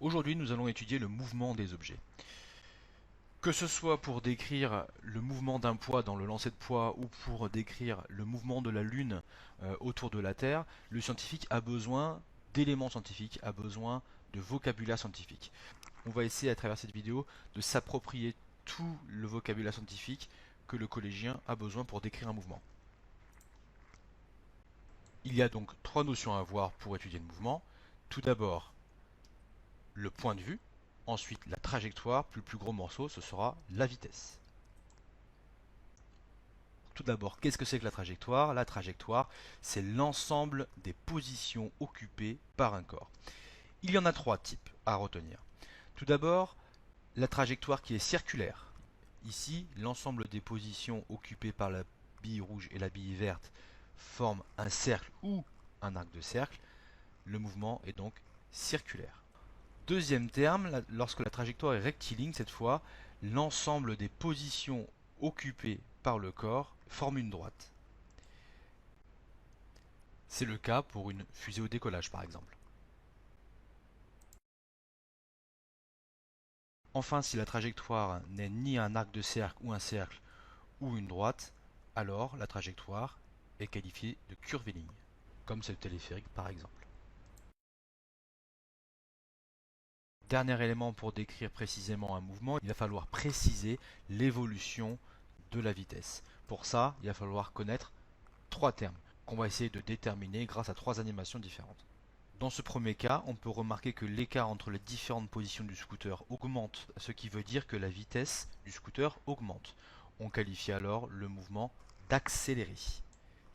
Aujourd'hui, nous allons étudier le mouvement des objets. Que ce soit pour décrire le mouvement d'un poids dans le lancer de poids ou pour décrire le mouvement de la Lune autour de la Terre, le scientifique a besoin d'éléments scientifiques, a besoin de vocabulaire scientifique. On va essayer à travers cette vidéo de s'approprier tout le vocabulaire scientifique que le collégien a besoin pour décrire un mouvement. Il y a donc trois notions à avoir pour étudier le mouvement. Tout d'abord, le point de vue, ensuite la trajectoire, puis le plus gros morceau, ce sera la vitesse. Tout d'abord, qu'est-ce que c'est que la trajectoire? La trajectoire, c'est l'ensemble des positions occupées par un corps. Il y en a trois types à retenir. Tout d'abord, la trajectoire qui est circulaire. Ici, l'ensemble des positions occupées par la bille rouge et la bille verte forment un cercle ou un arc de cercle. Le mouvement est donc circulaire. Deuxième terme, lorsque la trajectoire est rectiligne, cette fois, l'ensemble des positions occupées par le corps forme une droite. C'est le cas pour une fusée au décollage par exemple. Enfin, si la trajectoire n'est ni un arc de cercle ou une droite, alors la trajectoire est qualifiée de curviligne, comme c'est le téléphérique par exemple. Dernier élément pour décrire précisément un mouvement, il va falloir préciser l'évolution de la vitesse. Pour ça, il va falloir connaître trois termes qu'on va essayer de déterminer grâce à trois animations différentes. Dans ce premier cas, on peut remarquer que l'écart entre les différentes positions du scooter augmente, ce qui veut dire que la vitesse du scooter augmente. On qualifie alors le mouvement d'accéléré.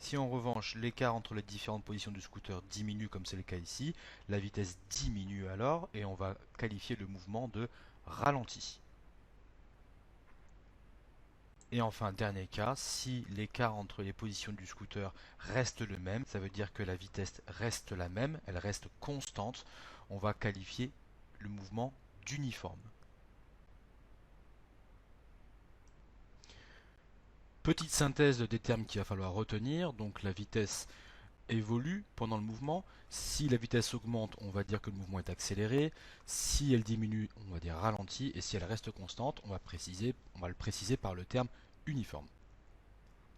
Si en revanche l'écart entre les différentes positions du scooter diminue comme c'est le cas ici, la vitesse diminue alors et on va qualifier le mouvement de ralenti. Et enfin, dernier cas, si l'écart entre les positions du scooter reste le même, ça veut dire que la vitesse reste la même, elle reste constante, on va qualifier le mouvement d'uniforme. Petite synthèse des termes qu'il va falloir retenir, donc la vitesse évolue pendant le mouvement. Si la vitesse augmente, on va dire que le mouvement est accéléré. Si elle diminue, on va dire ralenti. Et si elle reste constante, on va le préciser par le terme uniforme.